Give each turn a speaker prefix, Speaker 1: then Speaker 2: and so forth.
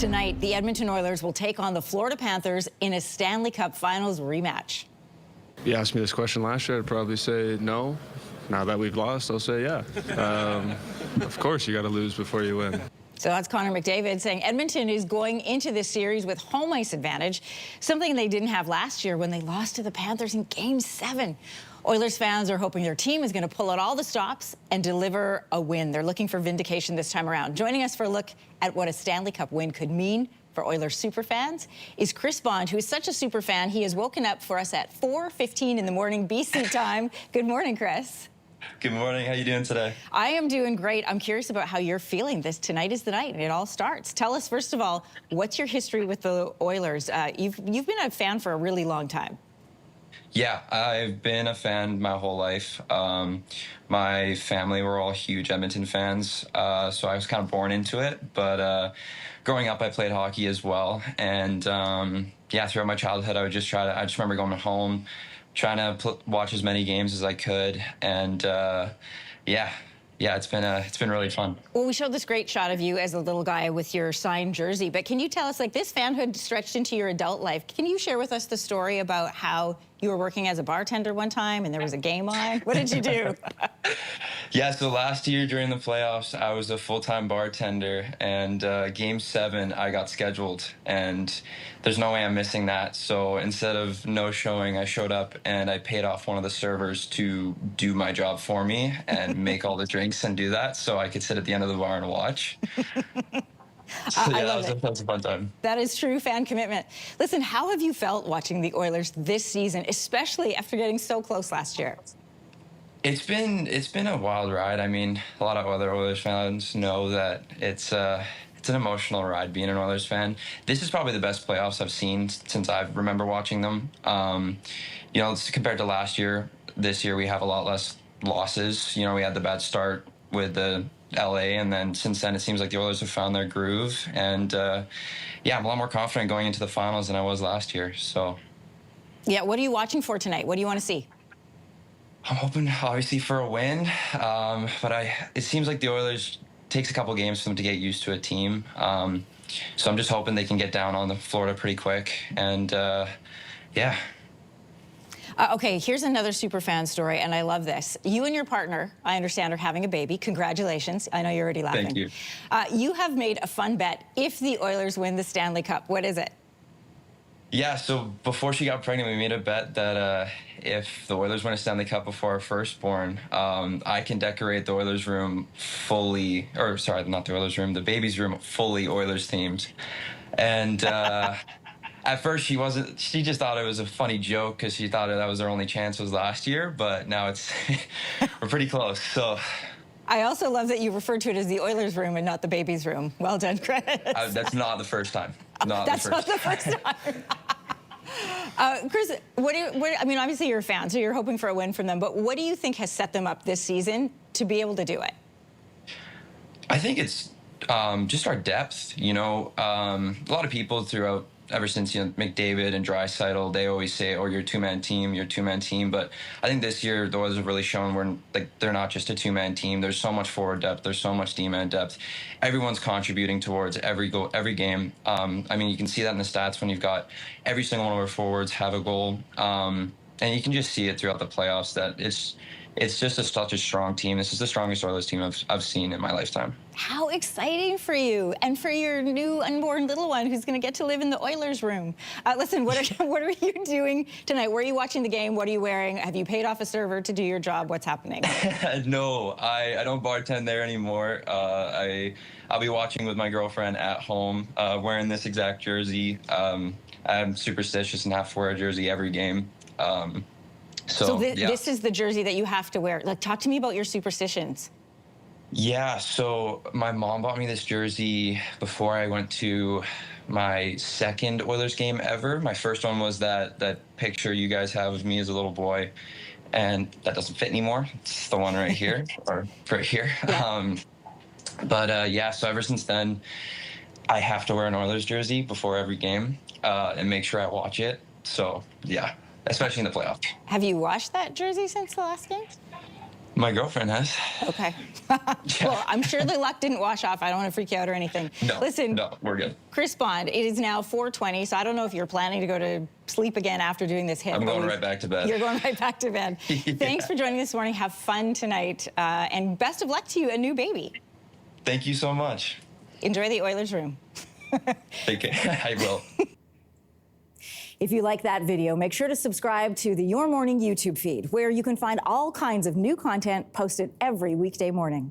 Speaker 1: Tonight, the Edmonton Oilers will take on the Florida Panthers in a Stanley Cup Finals rematch.
Speaker 2: If you asked me this question last year, I'd probably say no. Now that we've lost, I'll say yeah. Of course, you got to lose before you win.
Speaker 1: So that's Connor McDavid saying Edmonton is going into this series with home ice advantage, something they didn't have last year when they lost to the Panthers in Game 7. Oilers fans are hoping their team is going to pull out all the stops and deliver a win. They're looking for vindication this time around. Joining us for a look at what a Stanley Cup win could mean for Oilers superfans is Chris Bond, who is such a superfan. He has woken up for us at 4:15 in the morning BC time. Good morning, Chris.
Speaker 3: Good morning. How you doing today?
Speaker 1: I am doing great. I'm curious about how you're feeling. Tonight is the night, and it all starts. Tell us, first of all, what's your history with the Oilers? You've been a fan for a really long time.
Speaker 3: Yeah, I've been a fan my whole life. My family were all huge Edmonton fans, so I was kind of born into it. But growing up, I played hockey as well, and yeah, throughout my childhood, I just remember going home, trying to watch as many games as I could, and yeah, it's been really fun.
Speaker 1: Well, we showed this great shot of you as a little guy with your signed jersey, but can you tell us, like, this fanhood stretched into your adult life? Can you share with us the story about how you were working as a bartender one time and there was a game on? What did you do?
Speaker 3: Yeah, so last year during the playoffs, I was a full-time bartender, and Game 7, I got scheduled, and there's no way I'm missing that. So instead of no showing, I showed up and I paid off one of the servers to do my job for me and make all the drinks and do that, so I could sit at the end of the bar and watch. So yeah, that was a fun time. That
Speaker 1: is true fan commitment. Listen, how have you felt watching the Oilers this season, especially after getting so close last year?
Speaker 3: It's been a wild ride. I mean, a lot of other Oilers fans know that it's an emotional ride being an Oilers fan. This is probably the best playoffs I've seen since I remember watching them. You know, compared to last year, this year we have a lot less losses. You know, we had the bad start with the LA, and then since then it seems like the Oilers have found their groove, and yeah, I'm a lot more confident going into the finals than I was last year. So
Speaker 1: yeah, what are you watching for tonight? What do you want to see?
Speaker 3: I'm hoping obviously for a win, but it seems like the Oilers takes a couple games for them to get used to a team, so I'm just hoping they can get down on the Florida pretty quick, and yeah.
Speaker 1: Okay, here's another super fan story, and I love this. You and your partner, I understand, are having a baby. Congratulations. I know you're already laughing.
Speaker 3: Thank you.
Speaker 1: You have made a fun bet if the Oilers win the Stanley Cup. What is it?
Speaker 3: Yeah, so before she got pregnant, we made a bet that if the Oilers win a Stanley Cup before our firstborn, I can decorate the Oilers room fully, or sorry, not the Oilers room, the baby's room fully Oilers themed. And at first she just thought it was a funny joke because she thought that was her only chance was last year, but now it's, we're pretty close, so.
Speaker 1: I also love that you referred to it as the Oilers room and not the baby's room. Well done, Chris.
Speaker 3: That's not the first time.
Speaker 1: That's not the first time. Chris, I mean, obviously you're a fan, so you're hoping for a win from them, but what do you think has set them up this season to be able to do it?
Speaker 3: I think it's just our depth, you know. A lot of people throughout, ever since, you know, McDavid and Draisaitl, they always say, oh, you're a two-man team, but I think this year the Oilers have really shown they're not just a two-man team. There's so much forward depth, there's so much D-man depth. Everyone's contributing towards every goal, every game. I mean, you can see that in the stats when you've got every single one of our forwards have a goal, and you can just see it throughout the playoffs that it's just such a strong team. This is the strongest Oilers team I've seen in my lifetime.
Speaker 1: How exciting for you and for your new unborn little one who's going to get to live in the Oilers room. Listen, what are you doing tonight? Where are you watching the game? What are you wearing? Have you paid off a server to do your job? What's happening?
Speaker 3: No, I don't bartend there anymore. I'll be watching with my girlfriend at home, wearing this exact jersey. I'm superstitious and have to wear a jersey every game. So
Speaker 1: yeah. This is the jersey that you have to wear. Like, talk to me about your superstitions.
Speaker 3: Yeah, so my mom bought me this jersey before I went to my second Oilers game ever. My first one was that picture you guys have of me as a little boy, and that doesn't fit anymore. It's the one right here, or right here. Yeah. Yeah, so ever since then, I have to wear an Oilers jersey before every game and make sure I watch it. So, yeah. Especially in the playoffs.
Speaker 1: Have you washed that jersey since the last game?
Speaker 3: My girlfriend has.
Speaker 1: Okay. Well, I'm sure the luck didn't wash off. I don't want to freak you out or anything.
Speaker 3: No,
Speaker 1: Listen,
Speaker 3: no, we're good.
Speaker 1: Chris Bond, it is now 4:20, so I don't know if you're planning to go to sleep again after doing this hit.
Speaker 3: I'm going right back to bed.
Speaker 1: You're going right back to bed.
Speaker 3: Yeah.
Speaker 1: Thanks for joining this morning. Have fun tonight, and best of luck to you, a new baby.
Speaker 3: Thank you so much.
Speaker 1: Enjoy the Oilers room.
Speaker 3: Take care. I will.
Speaker 1: If you like that video, make sure to subscribe to the Your Morning YouTube feed, where you can find all kinds of new content posted every weekday morning.